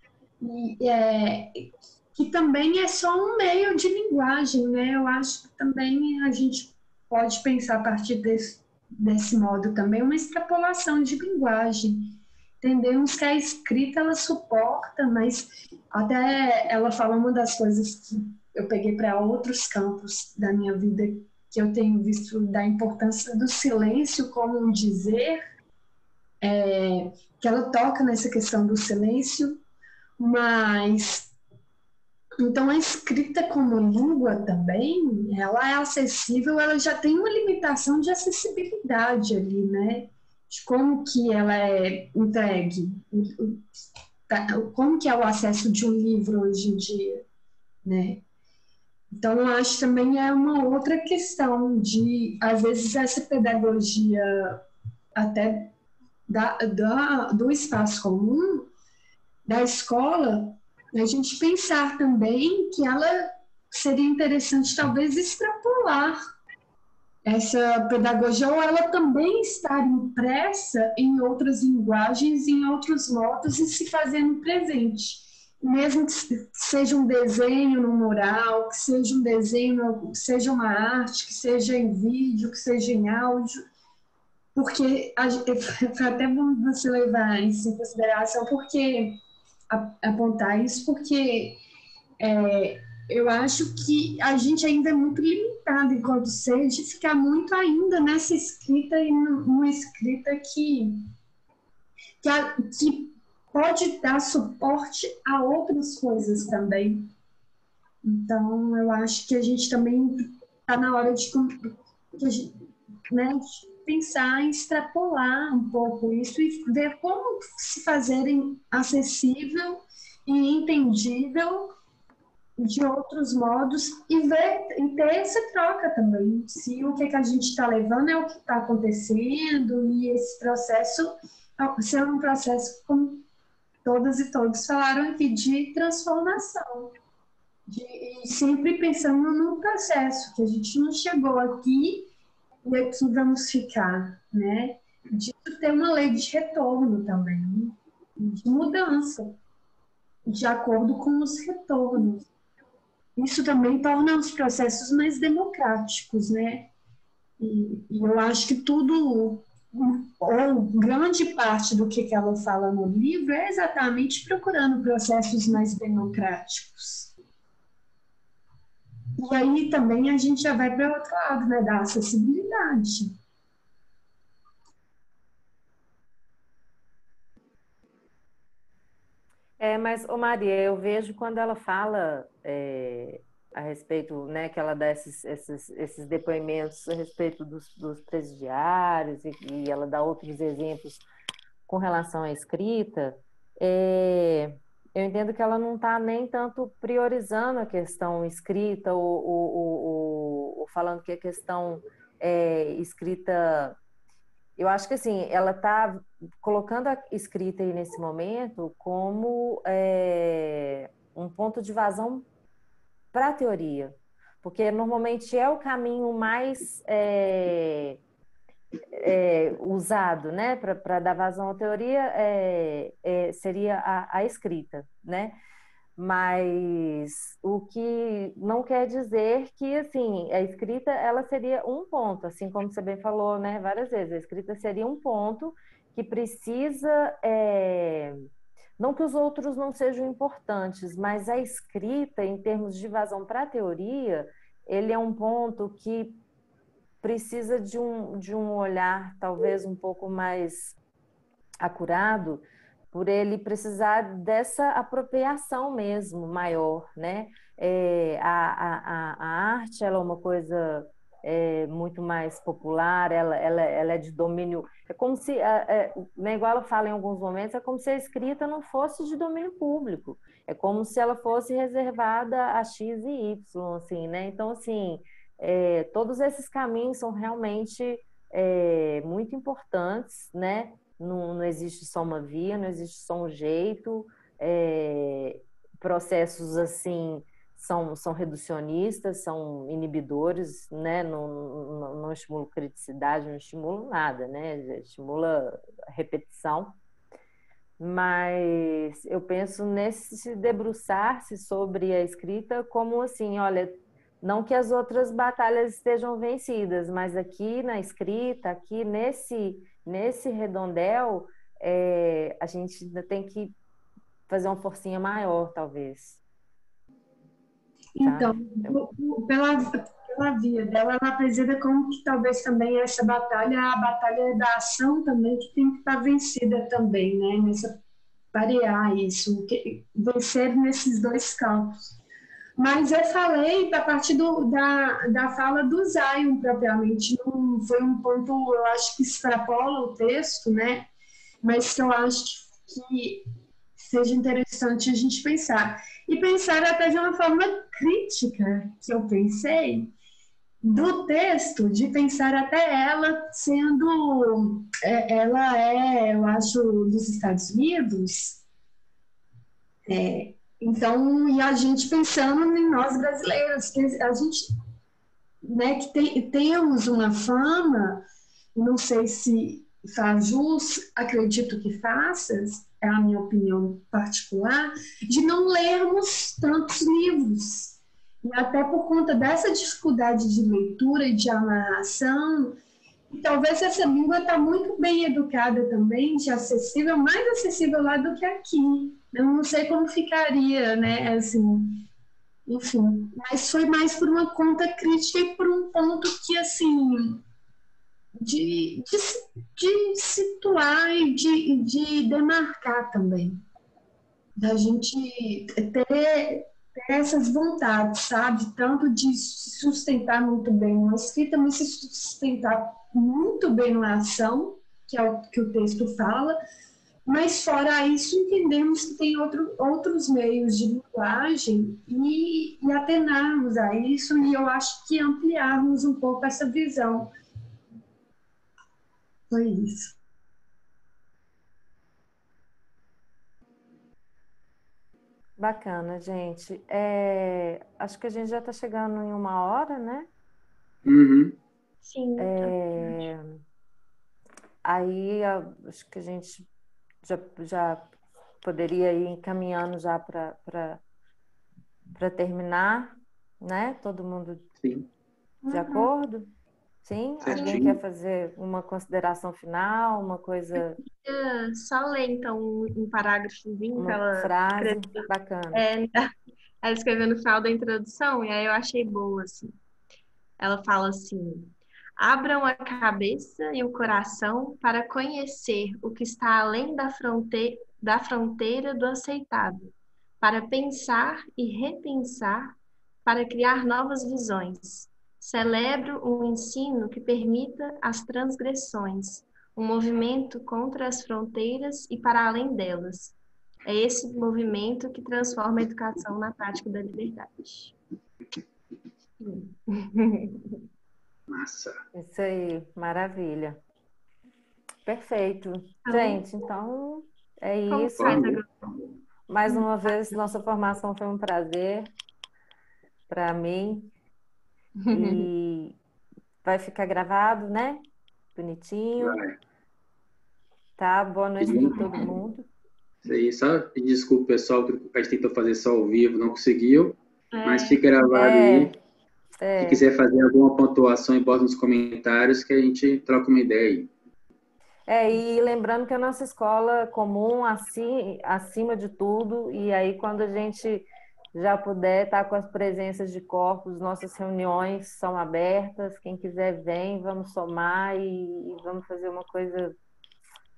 que também é só um meio de linguagem, né? Eu acho que também a gente pode pensar a partir desse modo também uma extrapolação de linguagem. Entendemos que a escrita ela suporta, mas até ela fala uma das coisas que eu peguei para outros campos da minha vida que eu tenho visto da importância do silêncio como um dizer, que ela toca nessa questão do silêncio, mas então a escrita como língua também, ela é acessível, ela já tem uma limitação de acessibilidade ali, né? De como que ela é entregue, como que é o acesso de um livro hoje em dia, né? Então, eu acho também é uma outra questão de, às vezes, essa pedagogia até do espaço comum, da escola, a gente pensar também que ela seria interessante, talvez, extrapolar essa pedagogia, ou ela também estar impressa em outras linguagens, em outros modos e se fazendo presente. Mesmo que seja um desenho no mural, que seja um desenho, que seja uma arte, que seja em vídeo, que seja em áudio, porque foi até bom você levar isso em consideração, porque apontar isso, porque eu acho que a gente ainda é muito limitado enquanto ser de ficar muito ainda nessa escrita e numa escrita que pode dar suporte a outras coisas também. Então, eu acho que a gente também está na hora de pensar em extrapolar um pouco isso e ver como se fazerem acessível e entendível de outros modos e ter essa troca também. Se o que a gente está levando é o que está acontecendo e esse processo ser um processo, como todas e todos falaram aqui, de transformação. E sempre pensando num processo, que a gente não chegou aqui e aqui vamos ficar, né? De ter uma lei de retorno também, de mudança, de acordo com os retornos. Isso também torna os processos mais democráticos, né? E eu acho que tudo ou grande parte do que ela fala no livro é exatamente procurando processos mais democráticos. E aí também a gente já vai para o outro lado, né, da acessibilidade.
Mas, ô Maria, eu vejo quando ela fala a respeito, né, que ela dá esses depoimentos a respeito dos presidiários e ela dá outros exemplos com relação à escrita, eu entendo que ela não está nem tanto priorizando a questão escrita ou falando que a questão escrita. Eu acho que assim, ela está colocando a escrita aí nesse momento como um ponto de vazão para a teoria, porque normalmente é o caminho mais usado, né, para dar vazão à teoria, seria a escrita, né? Mas o que não quer dizer que, assim, a escrita, ela seria um ponto, assim como você bem falou, né, várias vezes, a escrita seria um ponto que precisa, não que os outros não sejam importantes, mas a escrita, em termos de vazão para a teoria, ele é um ponto que precisa de um olhar talvez um pouco mais acurado, por ele precisar dessa apropriação mesmo maior, né? A arte, ela é uma coisa muito mais popular, ela é de domínio, é como se, né, igual ela fala em alguns momentos, é como se a escrita não fosse de domínio público, é como se ela fosse reservada a X e Y, assim, né? Então, assim, todos esses caminhos são realmente muito importantes, né? Não existe só uma via, não existe só um jeito. Processos assim são reducionistas, são inibidores, né? Não estimulam criticidade, não estimulam nada, né? Estimula repetição. Mas eu penso nesse debruçar-se sobre a escrita como assim, olha, não que as outras batalhas estejam vencidas, mas aqui na escrita, aqui nesse redondel, a gente ainda tem que fazer uma forcinha maior, talvez.
Então,
Sabe?
pela via dela, ela apresenta como que talvez também essa batalha, a batalha da ação também, que tem que estar vencida também, né? Nessa parear isso, vencer nesses dois campos. Mas eu falei a partir da fala do Zion, propriamente. Não foi um ponto, eu acho que extrapola o texto, né? Mas que eu acho que seja interessante a gente pensar. E pensar até de uma forma crítica, que eu pensei, do texto, de pensar até ela sendo. Ela eu acho, dos Estados Unidos. Então, e a gente pensando em nós brasileiros, que a gente, né, que temos uma fama, não sei se faz jus, acredito que faças, é a minha opinião particular, de não lermos tantos livros. E até por conta dessa dificuldade de leitura e de amarração, e talvez essa língua está muito bem educada também, de acessível, mais acessível lá do que aqui. Eu não sei como ficaria, né, assim, enfim. Mas foi mais por uma conta crítica e por um ponto que, assim, de situar e de demarcar também. Da gente ter essas vontades, sabe? Tanto de se sustentar muito bem na escrita, mas se sustentar muito bem na ação, que é o que o texto fala, mas fora isso, entendemos que tem outros meios de linguagem e atenarmos a isso, e eu acho que ampliarmos um pouco essa visão. Foi isso.
Bacana, gente. Acho que a gente já está chegando em 1 hora, né?
Uhum.
Sim.
Aí acho que a gente já poderia ir encaminhando já para terminar, né? Todo mundo
Sim.
de acordo? Sim? Alguém
Certinho.
quer fazer uma consideração final, uma coisa,
Só ler, então, um parágrafozinho que
uma frase bacana?
é, ela escreveu no final da introdução, e aí eu achei boa, assim. Ela fala assim: abram a cabeça e o coração para conhecer o que está além da fronteira do aceitável, para pensar e repensar, para criar novas visões. Celebro um ensino que permita as transgressões, um movimento contra as fronteiras e para além delas. É esse movimento que transforma a educação na prática da liberdade.
Massa.
Isso aí, maravilha. Perfeito.
Então,
Gente, então é
como
isso.
faz
Bom,
agora?
Mais uma vez, nossa formação foi um prazer para mim e vai ficar gravado, né? Bonitinho,
vai.
tá? Boa noite para todo mundo.
Isso aí, só pedir desculpa, pessoal, que a gente tentou fazer só ao vivo, não conseguiu, mas fica gravado aí. Se quiser fazer alguma pontuação, bota nos comentários que a gente troca uma ideia aí.
E lembrando que a nossa escola é comum, assim, acima de tudo, e aí quando a gente já puder estar com as presenças de corpos, nossas reuniões são abertas, quem quiser vem, vamos somar e vamos fazer uma coisa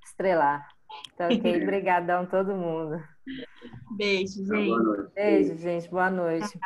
estrelar. Tá ok? Obrigadão todo mundo.
Beijo,
Tá, boa
gente.
noite.
Beijo, gente. Boa noite.